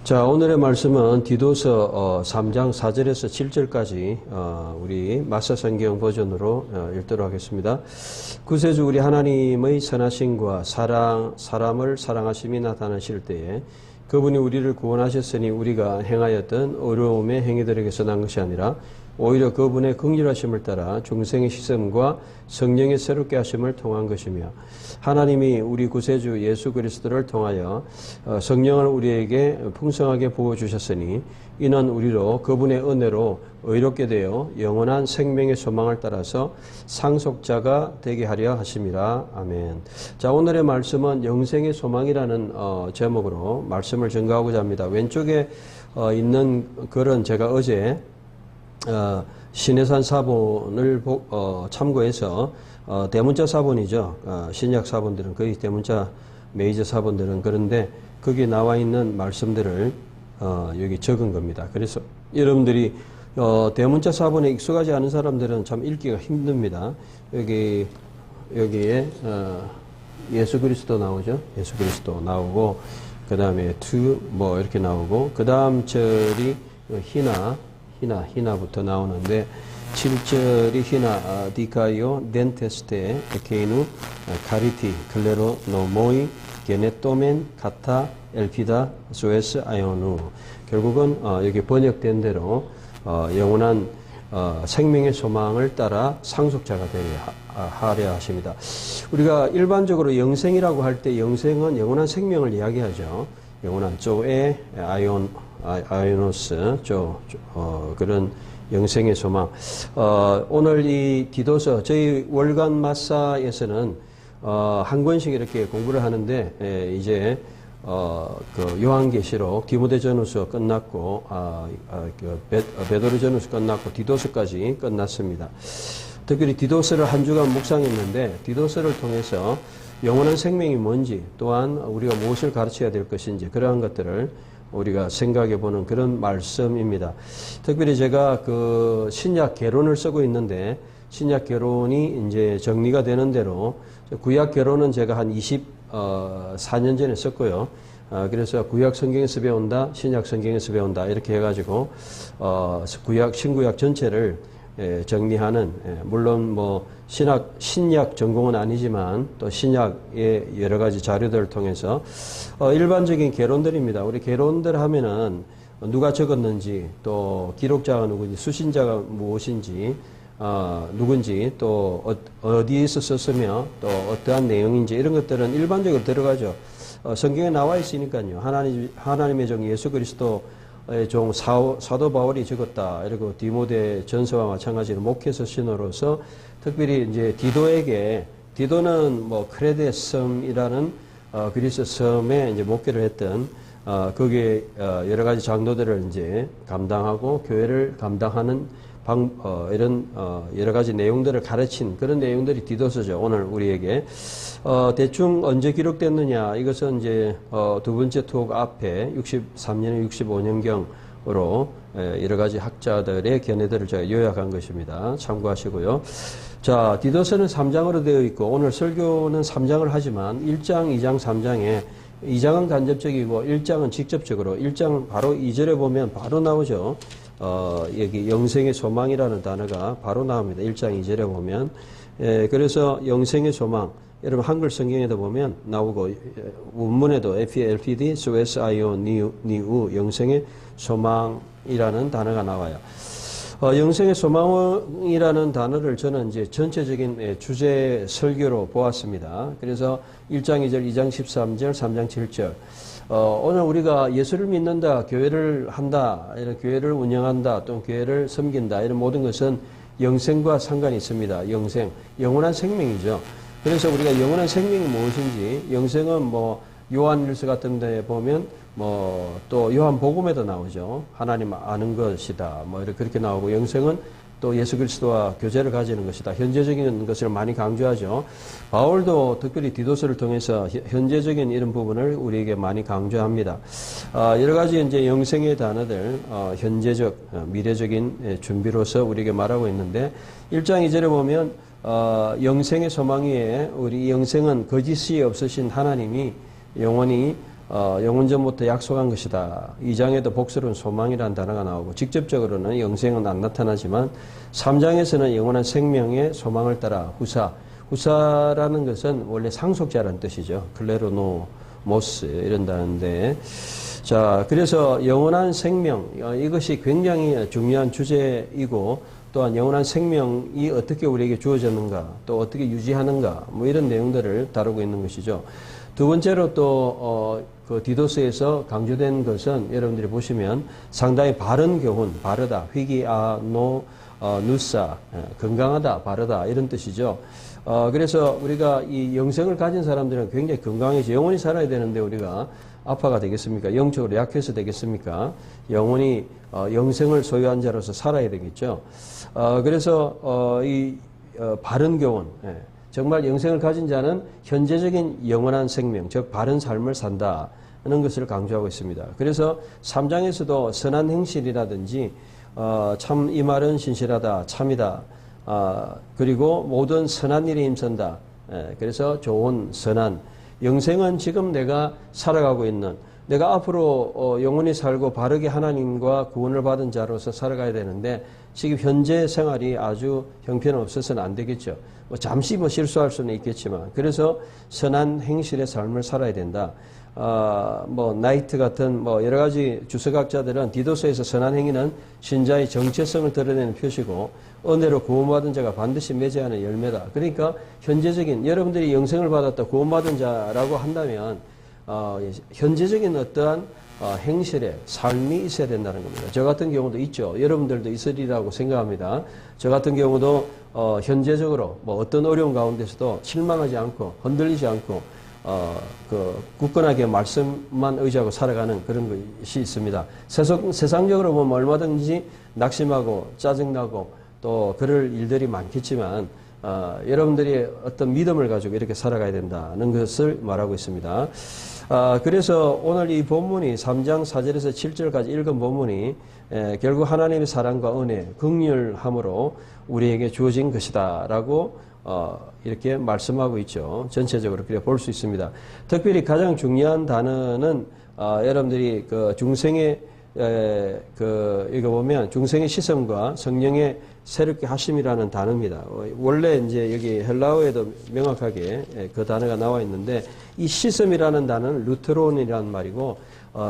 자, 오늘의 말씀은 디도서 3장 4절에서 7절까지 우리 마사성경 버전으로 읽도록 하겠습니다. 구세주 우리 하나님의 선하심과 사람을 사랑하심이 나타나실 때에 그분이 우리를 구원하셨으니 우리가 행하였던 어려움의 행위들에게서 난 것이 아니라 오히려 그분의 긍휼하심을 따라 중생의 시선과 성령의 새롭게 하심을 통한 것이며 하나님이 우리 구세주 예수 그리스도를 통하여 성령을 우리에게 풍성하게 부어주셨으니 이는 우리로 그분의 은혜로 의롭게 되어 영원한 생명의 소망을 따라서 상속자가 되게 하려 하심이라. 아멘. 자, 오늘의 말씀은 영생의 소망이라는 제목으로 말씀을 전가하고자 합니다. 왼쪽에 있는 글은 제가 어제 신해산 사본을 참고해서 대문자 사본이죠. 신약 사본들은 거의 대문자 메이저 사본들은 그런데 거기에 나와 있는 말씀들을 여기 적은 겁니다. 그래서 여러분들이 대문자 사본에 익숙하지 않은 사람들은 참 읽기가 힘듭니다. 여기에 예수 그리스도 나오죠. 예수 그리스도 나오고 그 다음에 뭐 이렇게 나오고 그 다음 절이 히나부터 나오는데 7절이 히나 디카이오 덴테스테 에케이누 카리티 클레로 노모이 게네토멘 카타 엘피다 소에스 아이오누. 결국은 여기 번역된 대로 영원한 생명의 소망을 따라 상속자가 하려 하십니다. 우리가 일반적으로 영생이라고 할 때 영생은 영원한 생명을 이야기하죠. 영원한 조에 아이오노스 그런 영생의 소망. 오늘 이 디도서 저희 월간 마사에서는 한 권씩 이렇게 공부를 하는데 이제 그 요한계시록 디모데전후서 끝났고 베드로전후서 끝났고 디도서까지 끝났습니다. 특별히 디도서를 한 주간 묵상했는데 디도서를 통해서 영원한 생명이 뭔지 또한 우리가 무엇을 가르쳐야 될 것인지 그러한 것들을 우리가 생각해 보는 그런 말씀입니다. 특별히 제가 그 신약 개론을 쓰고 있는데 신약 개론이 이제 정리가 되는 대로 구약 개론은 제가 한 24년 전에 썼고요. 그래서 구약 성경에서 배운다, 신약 성경에서 배운다 이렇게 해가지고 신구약 전체를 정리하는, 물론 뭐 신약 전공은 아니지만 또 신약의 여러 가지 자료들을 통해서 일반적인 개론들입니다. 우리 개론들 하면은 누가 적었는지 또 기록자가 누구인지 수신자가 무엇인지 누군지 또 어디에서 썼으며 또 어떠한 내용인지 이런 것들은 일반적으로 들어가죠. 성경에 나와 있으니까요. 하나님의 정 예수 그리스도의 종 사도 바울이 적었다. 이러고 디모데 전서와 마찬가지로 목회서 신호로서 특별히 이제 디도는 뭐 크레데 섬이라는 그리스 섬에 이제 목회를 했던 거기에 여러 가지 장로들을 이제 감당하고 교회를 감당하는 이런 여러 가지 내용들을 가르친 그런 내용들이 디도서죠. 오늘 우리에게 대충 언제 기록됐느냐 이것은 이제 두 번째 톡 앞에 63년 65년경으로 여러 가지 학자들의 견해들을 제가 요약한 것입니다. 참고하시고요. 자, 디도서는 3장으로 되어 있고 오늘 설교는 3장을 하지만 1장, 2장, 3장에 2장은 간접적이고 1장은 직접적으로 1장 바로 2절에 보면 바로 나오죠. 여기 영생의 소망이라는 단어가 바로 나옵니다. 1장 2절에 보면. 그래서 영생의 소망, 여러분 한글 성경에도 보면 나오고 원문에도 LPD, SOSIO, 니우, 영생의 소망이라는 단어가 나와요. 영생의 소망이라는 단어를 저는 이제 전체적인 주제 설교로 보았습니다. 그래서 1장 2절, 2장 13절, 3장 7절. 오늘 우리가 예수를 믿는다, 교회를 한다, 이런 교회를 운영한다, 또 교회를 섬긴다, 이런 모든 것은 영생과 상관이 있습니다. 영원한 생명이죠. 그래서 우리가 영원한 생명이 무엇인지, 영생은 뭐 요한일서 같은 데 보면 또 요한복음에도 나오죠. 하나님 아는 것이다. 뭐 이렇게 그렇게 나오고 영생은 또 예수 그리스도와 교제를 가지는 것이다. 현재적인 것을 많이 강조하죠. 바울도 특별히 디도서를 통해서 현재적인 이런 부분을 우리에게 많이 강조합니다. 여러 가지 이제 영생의 단어들, 현재적, 미래적인 준비로서 우리에게 말하고 있는데 1장 2절에 보면 영생의 소망 위에 우리 영생은 거짓이 없으신 하나님이 영원히 영원 전부터 약속한 것이다. 2장에도 복스러운 소망이라는 단어가 나오고 직접적으로는 영생은 안 나타나지만 3장에서는 영원한 생명의 소망을 따라 후사라는 것은 원래 상속자라는 뜻이죠. 클레로노모스 이런다는데 자 그래서 영원한 생명 이것이 굉장히 중요한 주제이고 또한 영원한 생명이 어떻게 우리에게 주어졌는가 또 어떻게 유지하는가 뭐 이런 내용들을 다루고 있는 것이죠. 두 번째로 또 그 디도스에서 강조된 것은 여러분들이 보시면 상당히 바른 교훈, 바르다, 휘기아노 누사, 건강하다, 바르다 이런 뜻이죠. 그래서 우리가 이 영생을 가진 사람들은 굉장히 건강해서 영원히 살아야 되는데 우리가 아파가 되겠습니까? 영적으로 약해서 되겠습니까? 영원히 영생을 소유한 자로서 살아야 되겠죠. 그래서 바른 교훈, 정말 영생을 가진 자는 현재적인 영원한 생명, 즉 바른 삶을 산다는 것을 강조하고 있습니다. 그래서 3장에서도 선한 행실이라든지 참 이 말은 신실하다, 참이다, 그리고 모든 선한 일에 힘쓴다. 그래서 좋은, 선한. 영생은 지금 내가 살아가고 있는, 내가 앞으로 영원히 살고 바르게 하나님과 구원을 받은 자로서 살아가야 되는데 지금 현재 생활이 아주 형편없어서는 안 되겠죠. 잠시 실수할 수는 있겠지만 그래서 선한 행실의 삶을 살아야 된다. 나이트 같은 여러 가지 주석학자들은 디도서에서 선한 행위는 신자의 정체성을 드러내는 표시고 은혜로 구원받은 자가 반드시 맺어야 하는 열매다. 그러니까 현재적인 여러분들이 영생을 받았다 구원받은 자라고 한다면 현재적인 어떠한 행실에 삶이 있어야 된다는 겁니다. 저 같은 경우도 있죠. 여러분들도 있으리라고 생각합니다. 저 같은 경우도 현재적으로 어떤 어려운 가운데서도 실망하지 않고 흔들리지 않고 굳건하게 말씀만 의지하고 살아가는 그런 것이 있습니다. 세상적으로 보면 얼마든지 낙심하고 짜증나고 또 그럴 일들이 많겠지만 여러분들이 어떤 믿음을 가지고 이렇게 살아가야 된다는 것을 말하고 있습니다. 그래서 오늘 이 본문이 3장 4절에서 7절까지 읽은 본문이 결국 하나님의 사랑과 은혜, 긍휼함으로 우리에게 주어진 것이다 라고 이렇게 말씀하고 있죠. 전체적으로 그렇게 볼 수 있습니다. 특별히 가장 중요한 단어는 여러분들이 그 중생의 이거 보면 중생의 시험과 성령의 새롭게 하심이라는 단어입니다. 원래 이제 여기 헬라어에도 명확하게 그 단어가 나와 있는데 이 시험이라는 단어는 루테론이라는 말이고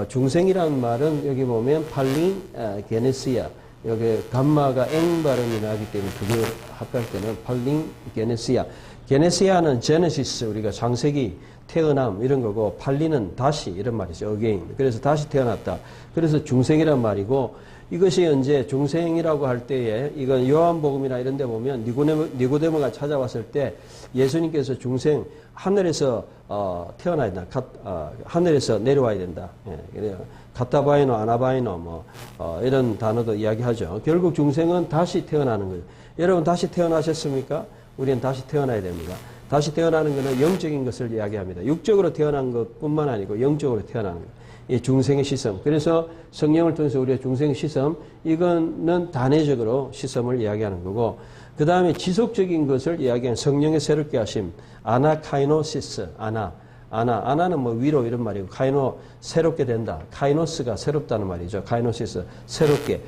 중생이라는 말은 여기 보면 팔린 게네시아 여기 감마가 엥 발음이 나기 때문에 그게 합할 때는 팔린 게네시아 게네시아는 제네시스 우리가 창세기 태어남 이런 거고 팔리는 다시 이런 말이죠. again. 그래서 다시 태어났다. 그래서 중생이란 말이고 이것이 이제 중생이라고 할 때에 이건 요한복음이나 이런 데 보면 니고데모가 찾아왔을 때 예수님께서 중생 하늘에서 태어나야 된다. 하늘에서 내려와야 된다. 예, 가타바이노 아나바이노 이런 단어도 이야기하죠. 결국 중생은 다시 태어나는 거예요. 여러분 다시 태어나셨습니까? 우리는 다시 태어나야 됩니다. 다시 태어나는 것은 영적인 것을 이야기합니다. 육적으로 태어난 것뿐만 아니고 영적으로 태어나는 것. 이 중생의 시험. 그래서 성령을 통해서 우리의 중생의 시험, 이거는 단회적으로 시험을 이야기하는 거고, 그 다음에 지속적인 것을 이야기하는 성령의 새롭게 하심, 아나카이노시스, 아나는 위로 이런 말이고, 카이노, 새롭게 된다. 카이노스가 새롭다는 말이죠. 카이노시스, 새롭게.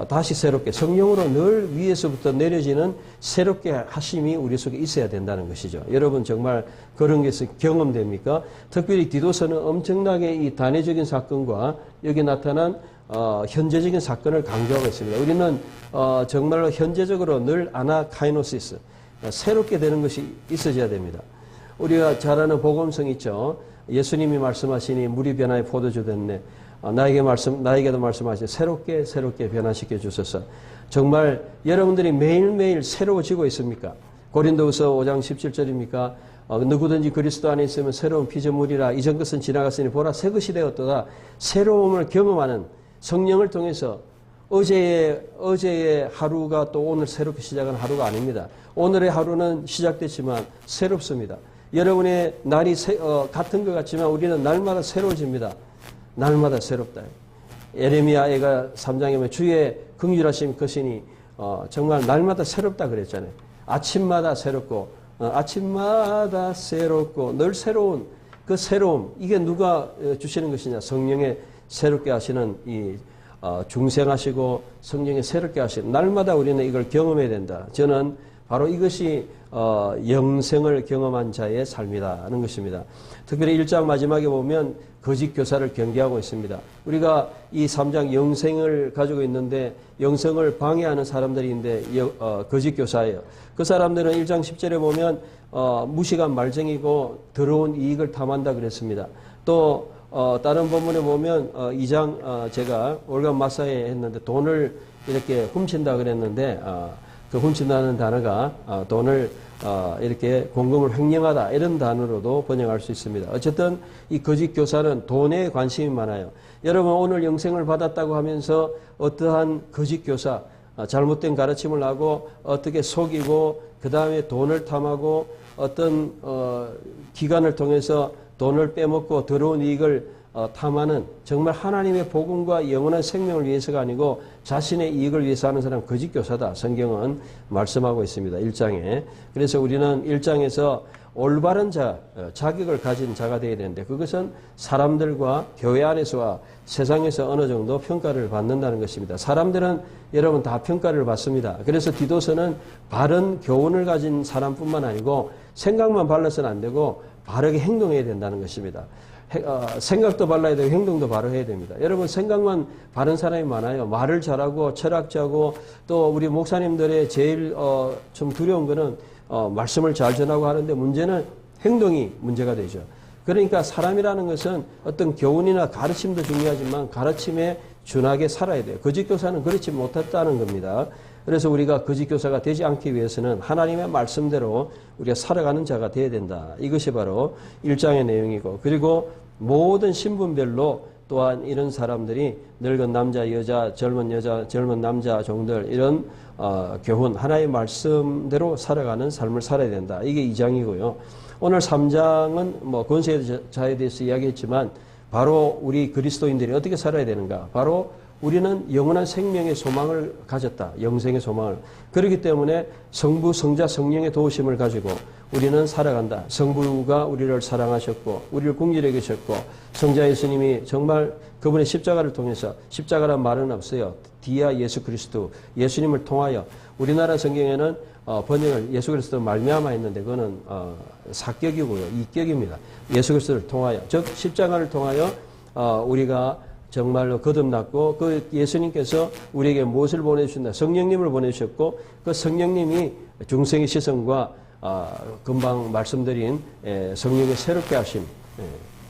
다시 새롭게 성령으로 늘 위에서부터 내려지는 새롭게 하심이 우리 속에 있어야 된다는 것이죠. 여러분 정말 그런 것이 경험됩니까? 특별히 디도서는 엄청나게 이 단회적인 사건과 여기 나타난 현재적인 사건을 강조하고 있습니다. 우리는 정말로 현재적으로 늘 아나카이노시스 새롭게 되는 것이 있어져야 됩니다. 우리가 잘 아는 복음성 있죠. 예수님이 말씀하시니 물이 변화에 포도주 됐네. 나에게도 말씀하시니 새롭게 변화시켜 주소서. 정말 여러분들이 매일매일 새로워지고 있습니까? 고린도후서 5장 17절입니까? 누구든지 그리스도 안에 있으면 새로운 피조물이라 이전 것은 지나갔으니 보라 새 것이 되었도다. 새로움을 경험하는 성령을 통해서 어제의 하루가 또 오늘 새롭게 시작한 하루가 아닙니다. 오늘의 하루는 시작됐지만 새롭습니다. 여러분의 날이 같은 것 같지만 우리는 날마다 새로워집니다. 날마다 새롭다. 에레미야가 3장에 보면 주의 긍휼하심 크시니 정말 날마다 새롭다 그랬잖아요. 아침마다 새롭고 늘 새로운 그 새로움, 이게 누가 주시는 것이냐? 성령의 새롭게 하시는 이 중생하시고 성령의 새롭게 하시는, 날마다 우리는 이걸 경험해야 된다. 저는 바로 이것이 영생을 경험한 자의 삶이라는 것입니다. 특별히 1장 마지막에 보면 거짓 교사를 경계하고 있습니다. 우리가 이 3장 영생을 가지고 있는데 영생을 방해하는 사람들인데 거짓 교사예요. 그 사람들은 1장 10절에 보면 무식한 말쟁이고 더러운 이익을 탐한다 그랬습니다. 또 다른 본문에 보면 2장 제가 올간 마사에 했는데 돈을 이렇게 훔친다 그랬는데 그 훔친다는 단어가 돈을 이렇게 공금을 횡령하다 이런 단어로도 번역할 수 있습니다. 어쨌든 이 거짓 교사는 돈에 관심이 많아요. 여러분 오늘 영생을 받았다고 하면서 어떠한 거짓 교사, 잘못된 가르침을 하고 어떻게 속이고 그 다음에 돈을 탐하고 어떤 기관을 통해서 돈을 빼먹고 더러운 이익을 탐하는, 정말 하나님의 복음과 영원한 생명을 위해서가 아니고 자신의 이익을 위해서 하는 사람 거짓 교사다. 성경은 말씀하고 있습니다. 1장에. 그래서 우리는 1장에서 올바른 자격을 가진 자가 되어야 되는데 그것은 사람들과 교회 안에서와 세상에서 어느 정도 평가를 받는다는 것입니다. 사람들은 여러분 다 평가를 받습니다. 그래서 디도서는 바른 교훈을 가진 사람뿐만 아니고 생각만 발라서는 안 되고 바르게 행동해야 된다는 것입니다. 생각도 발라야 되고 행동도 바로 해야 됩니다. 여러분 생각만 바른 사람이 많아요. 말을 잘하고 철학자고 또 우리 목사님들의 제일 좀 두려운 거는 말씀을 잘 전하고 하는데 문제는 행동이 문제가 되죠. 그러니까 사람이라는 것은 어떤 교훈이나 가르침도 중요하지만 가르침에 준하게 살아야 돼요. 거짓 교사는 그렇지 못했다는 겁니다. 그래서 우리가 거짓 교사가 되지 않기 위해서는 하나님의 말씀대로 우리가 살아가는 자가 되어야 된다. 이것이 바로 1장의 내용이고, 그리고 모든 신분별로 또한 이런 사람들이 늙은 남자, 여자, 젊은 남자 종들 이런 교훈, 하나의 말씀대로 살아가는 삶을 살아야 된다. 이게 2장이고요. 오늘 3장은 뭐 권세자에 대해서 이야기했지만 바로 우리 그리스도인들이 어떻게 살아야 되는가? 바로 우리는 영원한 생명의 소망을 가졌다. 영생의 소망을. 그렇기 때문에 성부, 성자, 성령의 도우심을 가지고 우리는 살아간다. 성부가 우리를 사랑하셨고 우리를 긍휼히 여기셨고 성자 예수님이 정말 그분의 십자가를 통해서, 십자가란 말은 없어요. 디아 예수 그리스도, 예수님을 통하여. 우리나라 성경에는 번역을 예수 그리스도 말미암아 했는데 그거는 사격이고요. 이격입니다. 예수 그리스도를 통하여. 즉 십자가를 통하여 우리가 정말로 거듭났고 그 예수님께서 우리에게 무엇을 보내주셨나? 성령님을 보내주셨고 그 성령님이 중생의 시선과 금방 말씀드린 성령의 새롭게 하심,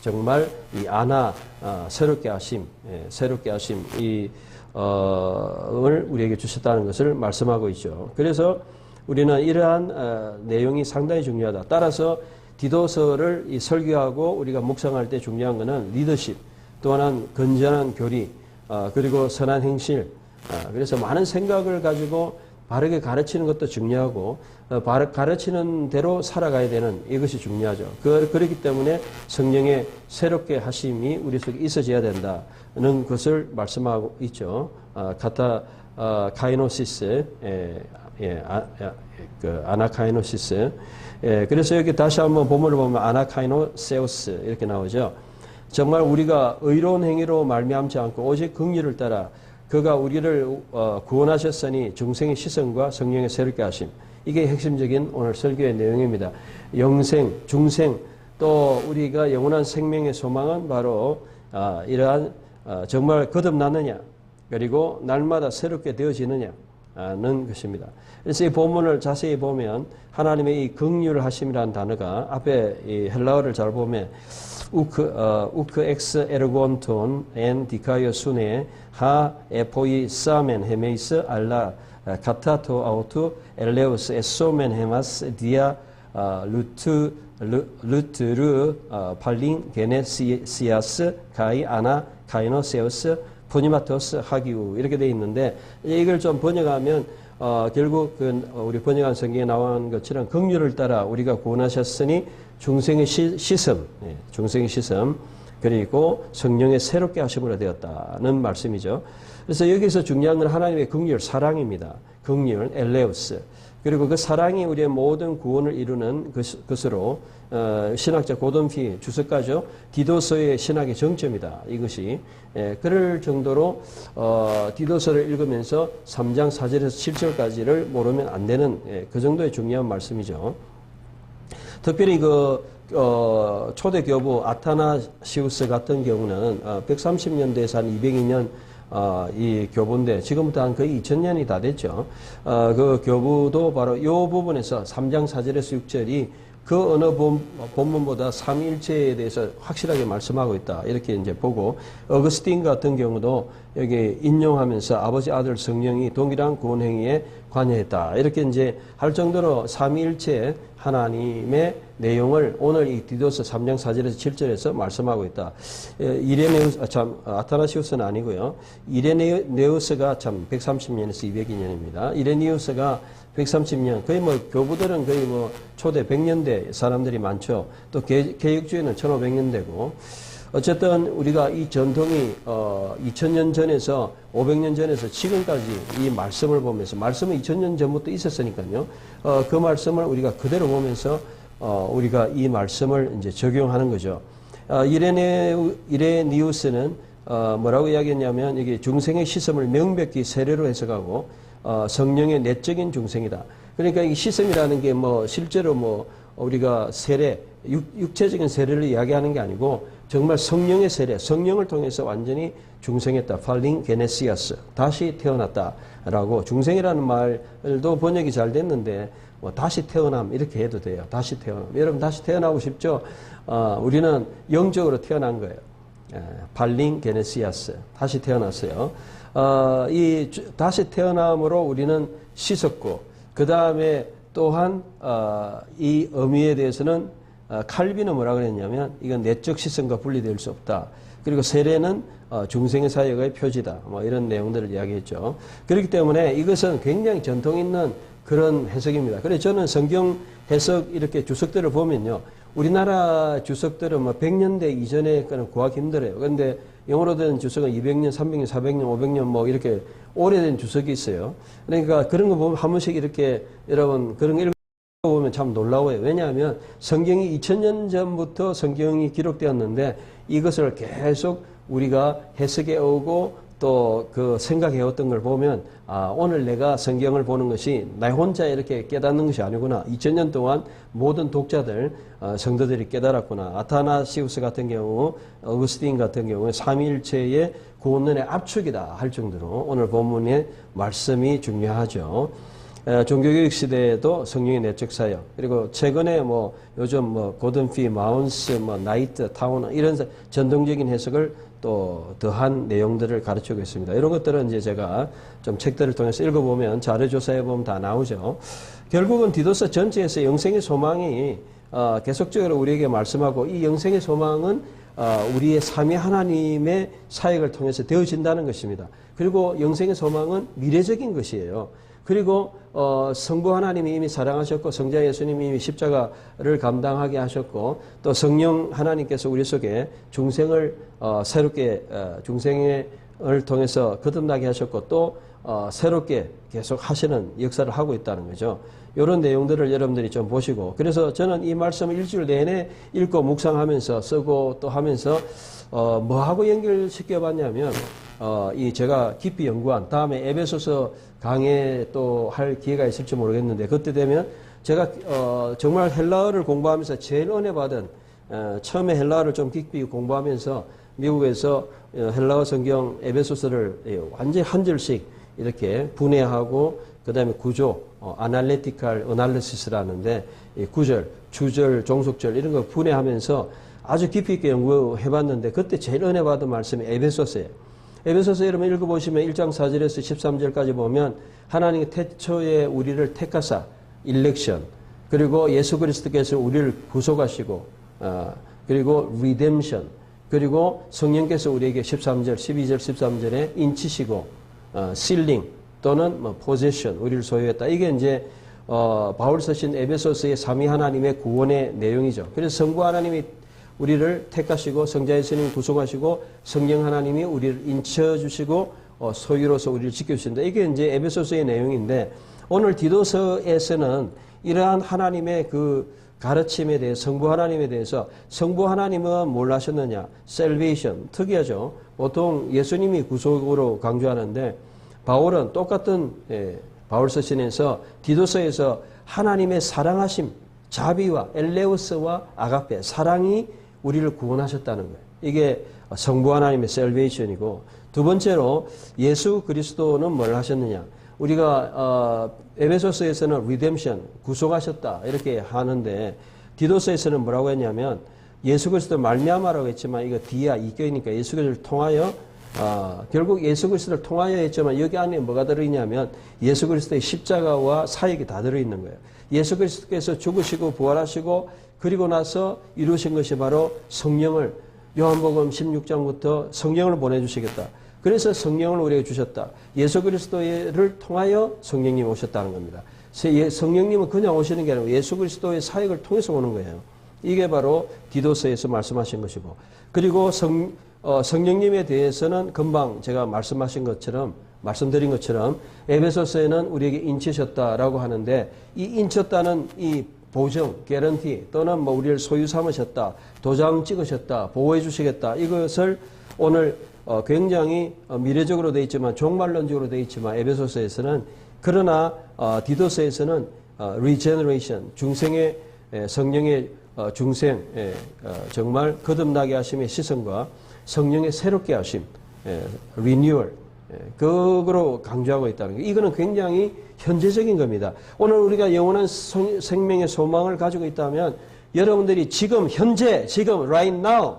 정말 이 새롭게 하심, 을 우리에게 주셨다는 것을 말씀하고 있죠. 그래서 우리는 이러한 내용이 상당히 중요하다. 따라서 디도서를 설교하고 우리가 묵상할 때 중요한 것은 리더십, 또 하나는 건전한 교리, 그리고 선한 행실. 그래서 많은 생각을 가지고 바르게 가르치는 것도 중요하고 가르치는 대로 살아가야 되는 이것이 중요하죠. 그렇기 때문에 성령의 새롭게 하심이 우리 속에 있어져야 된다는 것을 말씀하고 있죠. 카이노시스, 아나카이노시스. 그래서 여기 다시 한번 본문을 보면 아나카이노세우스 이렇게 나오죠. 정말 우리가 의로운 행위로 말미암지 않고 오직 긍휼을 따라 그가 우리를 구원하셨으니 중생의 시선과 성령의 새롭게 하심. 이게 핵심적인 오늘 설교의 내용입니다. 영생, 중생, 또 우리가 영원한 생명의 소망은 바로 이러한 정말 거듭나느냐, 그리고 날마다 새롭게 되어지느냐는 것입니다. 그래서 이 본문을 자세히 보면 하나님의 이 긍휼을 하심이라는 단어가 앞에 이 헬라어를 잘 보면 우크 엑스 에르곤톤 엔 디카이어 순에 하 에포이 사멘 헤메이스 알라 카타토 아우투 엘레우스 에소멘 헤마스 디아 루트르 팔링 게네시아스 가이 아나 카이노세우스 포니마토스 하기우 이렇게 되어 있는데 이걸 좀 번역하면 결국 우리 번역한 성경에 나온 것처럼 긍휼을 따라 우리가 구원하셨으니 중생의 시섬, 중생의 시섬, 그리고 성령의 새롭게 하심으로 되었다는 말씀이죠. 그래서 여기서 중요한 건 하나님의 긍휼, 사랑입니다. 긍휼, 엘레우스. 그리고 그 사랑이 우리의 모든 구원을 이루는 것으로 신학자 고든 피 주석가죠. 디도서의 신학의 정점이다. 이것이 그럴 정도로 디도서를 읽으면서 3장 4절에서 7절까지를 모르면 안 되는 그 정도의 중요한 말씀이죠. 특별히 초대 교부 아타나시우스 같은 경우는 130년대에서 한 202년 이 교부인데 지금부터 한 거의 2000년이 다 됐죠. 그 교부도 바로 이 부분에서 3장 4절에서 6절이 그 어느 본문보다 삼위일체에 대해서 확실하게 말씀하고 있다. 이렇게 이제 보고 어거스틴 같은 경우도 여기 인용하면서 아버지, 아들, 성령이 동일한 구원 행위에 관여했다. 이렇게 이제 할 정도로 삼위일체 하나님의 내용을 오늘 이 디도서 3장 4절에서 7절에서 말씀하고 있다. 아타나시우스는 아니고요. 이레네우스가 참 130년에서 202년입니다. 이레니우스가 130년, 거의 교부들은 거의 초대 100년대 사람들이 많죠. 또 개혁주의는 1500년대고. 어쨌든 우리가 이 전통이 2000년 전에서 500년 전에서 지금까지 이 말씀을 보면서 말씀은 2000년 전부터 있었으니까요. 그 말씀을 우리가 그대로 보면서 우리가 이 말씀을 이제 적용하는 거죠. 이레니우스는 뭐라고 이야기했냐면 이게 중생의 시섬을 명백히 세례로 해석하고 성령의 내적인 중생이다. 그러니까 이 시섬이라는 게 실제로 우리가 세례, 육체적인 세례를 이야기하는 게 아니고 정말 성령의 세례, 성령을 통해서 완전히 중생했다. 팔링 게네시아스, 다시 태어났다라고. 중생이라는 말도 번역이 잘 됐는데 다시 태어남 이렇게 해도 돼요. 다시 태어남. 여러분 다시 태어나고 싶죠? 우리는 영적으로 태어난 거예요. 팔링 게네시아스, 다시 태어났어요. 이 다시 태어남으로 우리는 씻었고, 그 다음에 또한 이 의미에 대해서는 칼빈은 뭐라 그랬냐면 이건 내적 시선과 분리될 수 없다. 그리고 세례는 중생의 사역의 표지다. 이런 내용들을 이야기했죠. 그렇기 때문에 이것은 굉장히 전통 있는 그런 해석입니다. 그래서 저는 성경 해석 이렇게 주석들을 보면요. 우리나라 주석들은 100년대 이전에 거는 구하기 힘들어요. 그런데 영어로 된 주석은 200년, 300년, 400년, 500년 이렇게 오래된 주석이 있어요. 그러니까 그런 거 보면 한 번씩 이렇게 여러분 그런 거 보면 참 놀라워요. 왜냐하면 성경이 2000년 전부터 성경이 기록되었는데 이것을 계속 우리가 해석해 오고 또 그 생각해 왔던 걸 보면 오늘 내가 성경을 보는 것이 나 혼자 이렇게 깨닫는 것이 아니구나. 2000년 동안 모든 독자들, 성도들이 깨달았구나. 아타나시우스 같은 경우, 어거스틴 같은 경우에 삼위일체의 구원론의 압축이다 할 정도로 오늘 본문의 말씀이 중요하죠. 종교교육 시대에도 성령의 내적 사역, 그리고 최근에 요즘 고든 피, 마운스, 나이트, 타운 이런 전통적인 해석을 또 더한 내용들을 가르치고 있습니다. 이런 것들은 이제 제가 좀 책들을 통해서 읽어보면 자료조사해 보면 다 나오죠. 결국은 디도서 전체에서 영생의 소망이 계속적으로 우리에게 말씀하고 이 영생의 소망은 우리의 삼위 하나님의 사역을 통해서 되어진다는 것입니다. 그리고 영생의 소망은 미래적인 것이에요. 그리고 성부 하나님이 이미 사랑하셨고 성자 예수님이 이미 십자가를 감당하게 하셨고 또 성령 하나님께서 우리 속에 중생을 새롭게 중생을 통해서 거듭나게 하셨고 또 새롭게 계속 하시는 역사를 하고 있다는 거죠. 이런 내용들을 여러분들이 좀 보시고 그래서 저는 이 말씀을 일주일 내내 읽고 묵상하면서 쓰고 또 하면서 뭐하고 연결시켜 봤냐면 이 제가 깊이 연구한 다음에 에베소서 강의 또 할 기회가 있을지 모르겠는데 그때 되면 제가 정말 헬라어를 공부하면서 제일 은혜 받은 처음에 헬라어를 좀 깊이 공부하면서 미국에서 헬라어 성경 에베소서를 완전히 한 절씩 이렇게 분해하고 그 다음에 구조 아날레티칼 어날리시스라는데 구절, 주절, 종속절 이런 거 분해하면서 아주 깊이 있게 연구해봤는데 그때 제일 은혜 받은 말씀이 에베소서예요. 에베소서 여러분 읽어보시면 1장 4절에서 13절까지 보면 하나님의 태초에 우리를 택하사 일렉션 그리고 예수 그리스도께서 우리를 구속하시고 그리고 리뎀션 그리고 성령께서 우리에게 13절 12절 13절에 인치시고 실링 또는 포제션 우리를 소유했다. 이게 이제 바울 쓰신 에베소서의 삼위 하나님의 구원의 내용이죠. 그래서 성부 하나님이 우리를 택하시고 성자 예수님이 구속하시고 성령 하나님이 우리를 인쳐주시고 소유로서 우리를 지켜주신다. 이게 이제 에베소서의 내용인데 오늘 디도서에서는 이러한 하나님의 그 가르침에 대해 성부 하나님에 대해서 성부 하나님은 뭘 하셨느냐? salvation. 특이하죠. 보통 예수님이 구속으로 강조하는데 바울은 똑같은 바울 서신에서 디도서에서 하나님의 사랑하심, 자비와 엘레우스와 아가페, 사랑이 우리를 구원하셨다는 거예요. 이게 성부 하나님의 salvation이고 두 번째로 예수 그리스도는 뭘 하셨느냐? 우리가 에베소서에서는 redemption, 구속하셨다 이렇게 하는데 디도서에서는 뭐라고 했냐면 예수 그리스도 말미암아라고 했지만 이거 디아 이껴이니까 예수 그리스도를 통하여 결국 예수 그리스도를 통하여 했지만 여기 안에 뭐가 들어있냐면 예수 그리스도의 십자가와 사역이 다 들어있는 거예요. 예수 그리스도께서 죽으시고 부활하시고 그리고 나서 이루신 것이 바로 성령을 요한복음 16장부터 성령을 보내주시겠다. 그래서 성령을 우리에게 주셨다. 예수 그리스도를 통하여 성령님이 오셨다는 겁니다. 성령님은 그냥 오시는 게 아니고 예수 그리스도의 사역을 통해서 오는 거예요. 이게 바로 디도서에서 말씀하신 것이고 그리고 성령님에 대해서는 금방 제가 말씀드린 것처럼 에베소서에는 우리에게 인치셨다라고 하는데 이 인쳤다는 이 보증, 개런티 또는 뭐 우리를 소유 삼으셨다, 도장 찍으셨다, 보호해 주시겠다 이것을 오늘 굉장히 미래적으로 되어 있지만 종말론적으로 되어 있지만 에베소서에서는 그러나 디도서에서는 regeneration, 중생의 성령의 중생, 정말 거듭나게 하심의 시선과 성령의 새롭게 하심, renewal, 그거로 강조하고 있다는 거. 이거는 굉장히 현재적인 겁니다. 오늘 우리가 영원한 생명의 소망을 가지고 있다면 여러분들이 지금 현재, 지금 right now,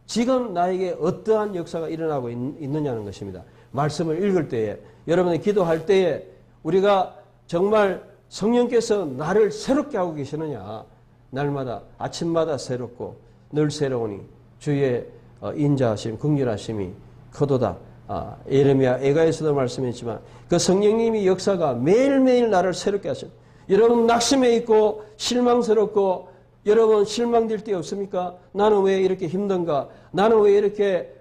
지금 나에게 어떠한 역사가 일어나고 있느냐는 것입니다. 말씀을 읽을 때에, 여러분이 기도할 때에 우리가 정말 성령께서 나를 새롭게 하고 계시느냐. 날마다 아침마다 새롭고 늘 새로우니 주의 인자하심, 긍휼하심이 크도다. 예레미야 에가에서도 말씀했지만 그 성령님이 역사가 매일매일 나를 새롭게 하십니다. 여러분 낙심해 있고 실망스럽고 여러분 실망될 때 없습니까? 나는 왜 이렇게 힘든가? 나는 왜 이렇게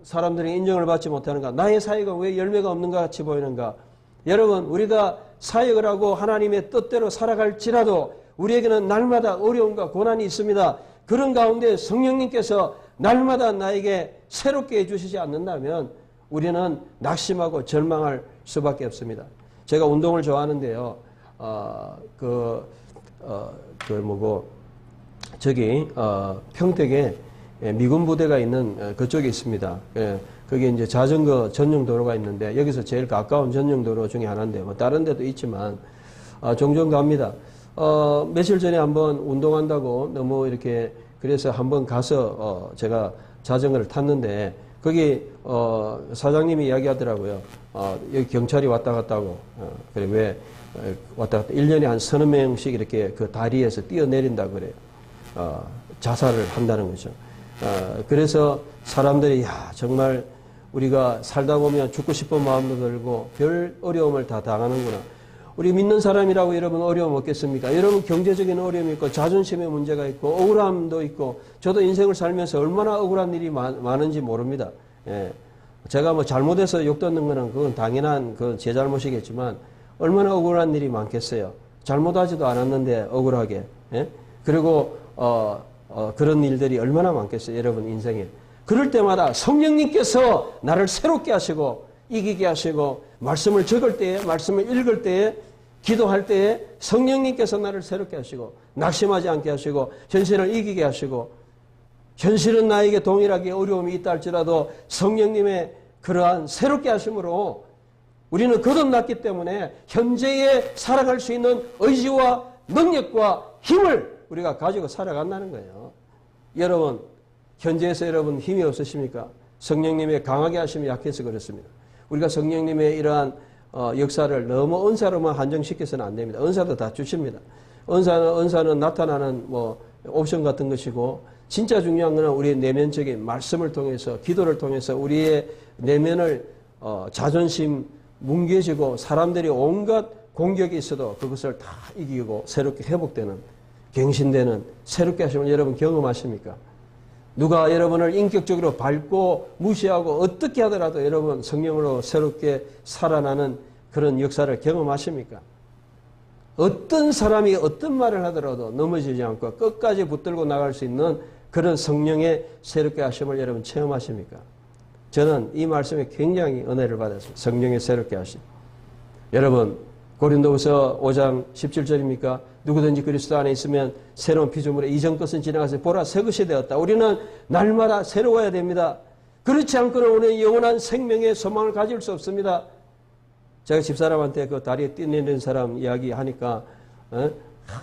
사람들이 인정을 받지 못하는가? 나의 사역은 왜 열매가 없는 것 같이 보이는가? 여러분 우리가 사역을 하고 하나님의 뜻대로 살아갈지라도 우리에게는 날마다 어려움과 고난이 있습니다. 그런 가운데 성령님께서 날마다 나에게 새롭게 해주시지 않는다면 우리는 낙심하고 절망할 수밖에 없습니다. 제가 운동을 좋아하는데요. 평택에 미군 부대가 있는 그쪽에 있습니다. 거기 이제 자전거 전용 도로가 있는데 여기서 제일 가까운 전용 도로 중에 하나인데 뭐 다른 데도 있지만 종종 갑니다. 며칠 전에 한번 운동한다고 너무 이렇게 그래서 한번 가서 제가 자전거를 탔는데 거기 사장님이 이야기하더라고요. 여기 경찰이 왔다 갔다 하고 그래 왜 왔다 갔다 1년에 한 서너 명씩 이렇게 그 다리에서 뛰어내린다 그래요. 자살을 한다는 거죠. 그래서 사람들이 정말 우리가 살다 보면 죽고 싶은 마음도 들고 별 어려움을 다 당하는구나. 우리 믿는 사람이라고 여러분 어려움 없겠습니까? 여러분 경제적인 어려움이 있고 자존심의 문제가 있고 억울함도 있고 저도 인생을 살면서 얼마나 억울한 일이 많은지 모릅니다. 제가 뭐 잘못해서 욕 듣는 거는 그건 당연한 제 잘못이겠지만 얼마나 억울한 일이 많겠어요. 잘못하지도 않았는데 억울하게. 그리고 그런 일들이 얼마나 많겠어요. 여러분 인생에. 그럴 때마다 성령님께서 나를 새롭게 하시고 이기게 하시고 말씀을 적을 때에 말씀을 읽을 때에 기도할 때에 성령님께서 나를 새롭게 하시고 낙심하지 않게 하시고 현실을 이기게 하시고 현실은 나에게 동일하게 어려움이 있다 할지라도 성령님의 그러한 새롭게 하심으로 우리는 거듭났기 때문에 현재에 살아갈 수 있는 의지와 능력과 힘을 우리가 가지고 살아간다는 거예요. 여러분 현재에서 여러분 힘이 없으십니까? 성령님의 강하게 하심이 약해서 그렇습니다. 우리가 성령님의 이러한 역사를 너무 은사로만 한정시켜서는 안 됩니다. 은사도 다 주십니다. 은사는 나타나는 옵션 같은 것이고 진짜 중요한 것은 우리의 내면적인 말씀을 통해서 기도를 통해서 우리의 내면을 자존심 뭉개지고 사람들이 온갖 공격이 있어도 그것을 다 이기고 새롭게 회복되는 갱신되는 새롭게 하시면 여러분 경험하십니까? 누가 여러분을 인격적으로 밟고 무시하고 어떻게 하더라도 여러분 성령으로 새롭게 살아나는 그런 역사를 경험하십니까? 어떤 사람이 어떤 말을 하더라도 넘어지지 않고 끝까지 붙들고 나갈 수 있는 그런 성령의 새롭게 하심을 여러분 체험하십니까? 저는 이 말씀에 굉장히 은혜를 받았습니다. 성령의 새롭게 하심. 여러분 고린도후서 5장 17절입니까? 누구든지 그리스도 안에 있으면 새로운 피조물에 이전 것은 지나가서 보라 새 것이 되었다. 우리는 날마다 새로워야 됩니다. 그렇지 않고는 우리는 영원한 생명의 소망을 가질 수 없습니다. 제가 집사람한테 그 다리에 뛰내리는 사람 이야기하니까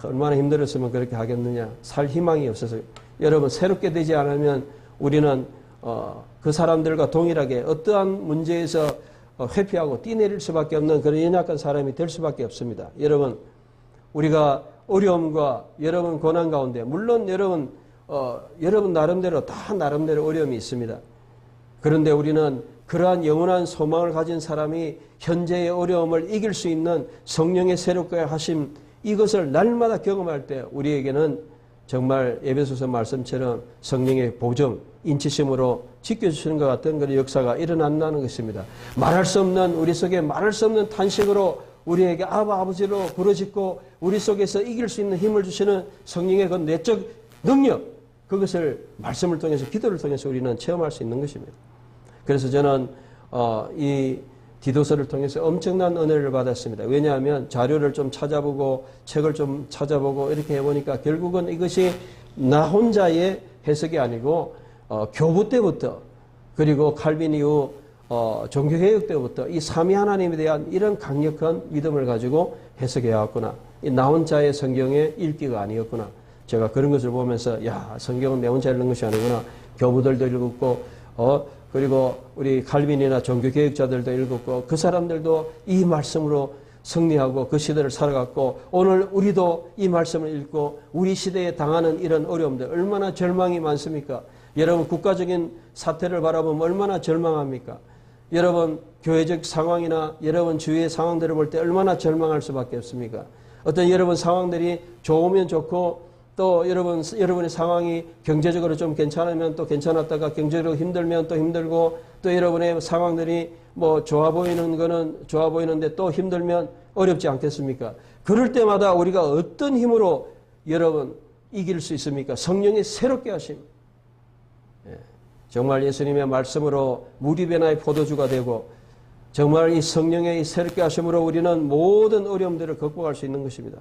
얼마나 힘들었으면 그렇게 하겠느냐. 살 희망이 없어서. 여러분 새롭게 되지 않으면 우리는 그 사람들과 동일하게 어떠한 문제에서 회피하고 뛰내릴 수밖에 없는 그런 연약한 사람이 될 수밖에 없습니다. 여러분 우리가 어려움과 여러분 고난 가운데 물론 여러분 나름대로 다 나름대로 어려움이 있습니다. 그런데 우리는 그러한 영원한 소망을 가진 사람이 현재의 어려움을 이길 수 있는 성령의 새롭게 하심 이것을 날마다 경험할 때 우리에게는 정말 에베소서 말씀처럼 성령의 보정, 인치심으로 지켜주시는 것 같은 그런 역사가 일어난다는 것입니다. 말할 수 없는 우리 속에 말할 수 없는 탄식으로 우리에게 아버지로 부르짖고 우리 속에서 이길 수 있는 힘을 주시는 성령의 그 내적 능력 그것을 말씀을 통해서 기도를 통해서 우리는 체험할 수 있는 것입니다. 그래서 저는 이 디도서를 통해서 엄청난 은혜를 받았습니다. 왜냐하면 자료를 좀 찾아보고 책을 좀 찾아보고 이렇게 해보니까 결국은 이것이 나 혼자의 해석이 아니고 교부 때부터 그리고 칼빈 이후 종교개혁 때부터 이 삼위 하나님에 대한 이런 강력한 믿음을 가지고 해석해왔구나. 나 혼자의 성경의 읽기가 아니었구나. 제가 그런 것을 보면서 야 성경은 내 혼자 읽는 것이 아니구나. 교부들도 읽었고 그리고 우리 칼빈이나 종교개혁자들도 읽었고 그 사람들도 이 말씀으로 승리하고 그 시대를 살아갔고 오늘 우리도 이 말씀을 읽고 우리 시대에 당하는 이런 어려움들 얼마나 절망이 많습니까? 여러분 국가적인 사태를 바라보면 얼마나 절망합니까? 여러분 교회적 상황이나 여러분 주위의 상황들을 볼 때 얼마나 절망할 수밖에 없습니까? 어떤 여러분 상황들이 좋으면 좋고 또 여러분의 상황이 경제적으로 좀 괜찮으면 또 괜찮았다가 경제적으로 힘들면 또 힘들고 또 여러분의 상황들이 뭐 좋아 보이는 거는 좋아 보이는데 또 힘들면 어렵지 않겠습니까? 그럴 때마다 우리가 어떤 힘으로 여러분 이길 수 있습니까? 성령의 새롭게 하심. 정말 예수님의 말씀으로 물이 변화의 포도주가 되고 정말 이 성령의 새롭게 하심으로 우리는 모든 어려움들을 극복할 수 있는 것입니다.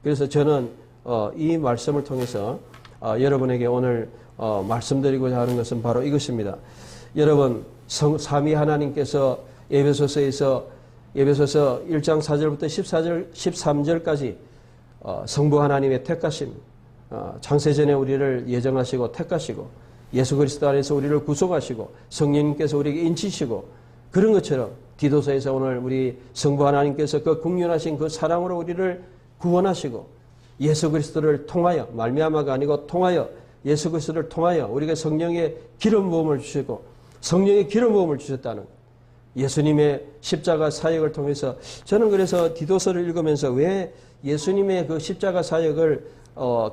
그래서 저는 이 말씀을 통해서 여러분에게 오늘 말씀드리고자 하는 것은 바로 이것입니다. 여러분 삼위 하나님께서 에베소서 1장 4절부터 13절까지 성부 하나님의 택하심 창세전에 우리를 예정하시고 택하시고 예수 그리스도 안에서 우리를 구속하시고 성령님께서 우리에게 인치시고 그런 것처럼 디도서에서 오늘 우리 성부 하나님께서 그 긍휼하신 그 사랑으로 우리를 구원하시고 예수 그리스도를 통하여 말미암아가 아니고 통하여 예수 그리스도를 통하여 우리가 성령의 기름 부음을 주시고 성령의 기름 부음을 주셨다는 예수님의 십자가 사역을 통해서 저는 그래서 디도서를 읽으면서 왜 예수님의 그 십자가 사역을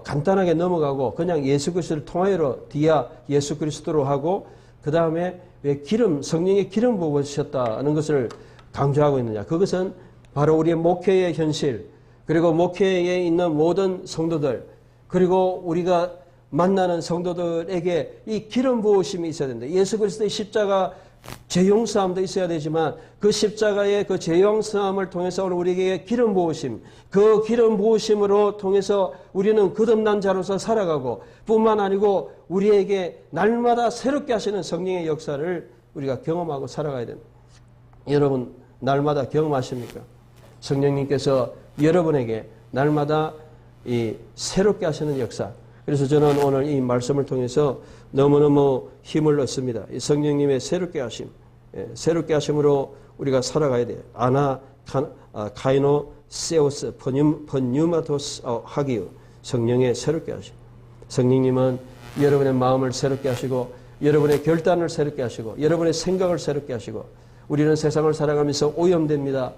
간단하게 넘어가고 그냥 예수 그리스도를 통하여로 디아 예수 그리스도로 하고 그 다음에 왜 성령의 기름 부음을 주셨다는 것을 강조하고 있느냐. 그것은 바로 우리의 목회의 현실 그리고 목회에 있는 모든 성도들 그리고 우리가 만나는 성도들에게 이 기름 부으심이 있어야 된다. 예수 그리스도의 십자가 죄용서함도 있어야 되지만 그 십자가의 그 죄용서함을 통해서 우리에게 기름 부으심 그 기름 부으심으로 통해서 우리는 거듭난 자로서 살아가고 뿐만 아니고 우리에게 날마다 새롭게 하시는 성령의 역사를 우리가 경험하고 살아가야 됩니다. 여러분 날마다 경험하십니까? 성령님께서 여러분에게 날마다 이 새롭게 하시는 역사. 그래서 저는 오늘 이 말씀을 통해서 너무너무 힘을 얻습니다. 이 성령님의 새롭게 하심, 새롭게 하심으로 우리가 살아가야 돼요. 카이노 세오스 번뉴마토스 하기요. 성령의 새롭게 하심. 성령님은 여러분의 마음을 새롭게 하시고 여러분의 결단을 새롭게 하시고 여러분의 생각을 새롭게 하시고 우리는 세상을 살아가면서 오염됩니다.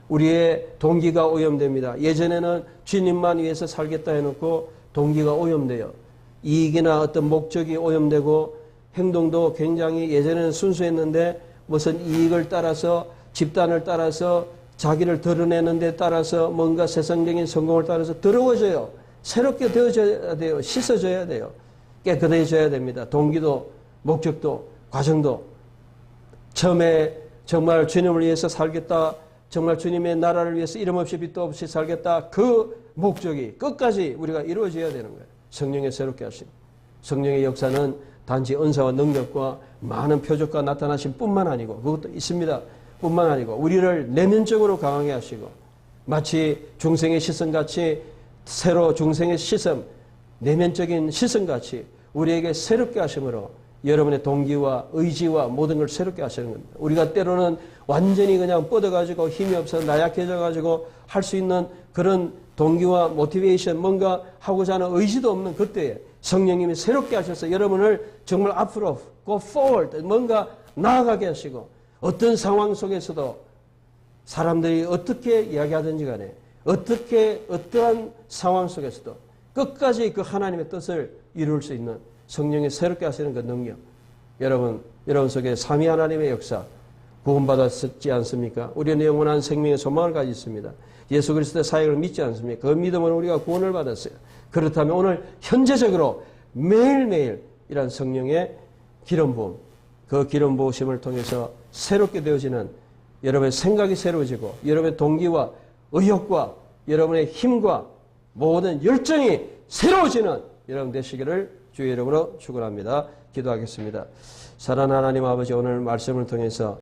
우리의 동기가 오염됩니다. 예전에는 주님만 위해서 살겠다 해놓고 동기가 오염돼요. 이익이나 어떤 목적이 오염되고 행동도 굉장히 예전에는 순수했는데 무슨 이익을 따라서 집단을 따라서 자기를 드러내는 데 따라서 뭔가 세상적인 성공을 따라서 더러워져요. 새롭게 되어져야 돼요. 씻어져야 돼요. 깨끗해져야 됩니다. 동기도 목적도 과정도 처음에 정말 주님을 위해서 살겠다. 정말 주님의 나라를 위해서 이름 없이 빚도 없이 살겠다. 그 목적이 끝까지 우리가 이루어져야 되는 거예요. 성령의 새롭게 하심. 성령의 역사는 단지 은사와 능력과 많은 표적과 나타나심 뿐만 아니고 그것도 있습니다. 뿐만 아니고 우리를 내면적으로 강하게 하시고 마치 중생의 시선같이 새로 중생의 시선, 내면적인 시선같이 우리에게 새롭게 하심으로 여러분의 동기와 의지와 모든 걸 새롭게 하시는 겁니다. 우리가 때로는 완전히 그냥 뻗어가지고 힘이 없어 나약해져가지고 할 수 있는 그런 동기와 모티베이션 뭔가 하고자 하는 의지도 없는 그때에 성령님이 새롭게 하셔서 여러분을 정말 앞으로 go forward 뭔가 나아가게 하시고 어떤 상황 속에서도 사람들이 어떻게 이야기하든지 간에 어떠한 상황 속에서도 끝까지 그 하나님의 뜻을 이룰 수 있는 성령이 새롭게 하시는 그 능력. 여러분 속에 삼위 하나님의 역사 구원받았지 않습니까? 우리는 영원한 생명의 소망을 가지고 있습니다. 예수 그리스도의 사역을 믿지 않습니까? 그 믿음으로 우리가 구원을 받았어요. 그렇다면 오늘 현재적으로 매일매일 이런 성령의 기름 부음, 그 기름 부으심을 통해서 새롭게 되어지는 여러분의 생각이 새로워지고 여러분의 동기와 의욕과 여러분의 힘과 모든 열정이 새로워지는 여러분 되시기를 주의 이름으로 축원합니다. 기도하겠습니다. 사랑하는 하나님 아버지 오늘 말씀을 통해서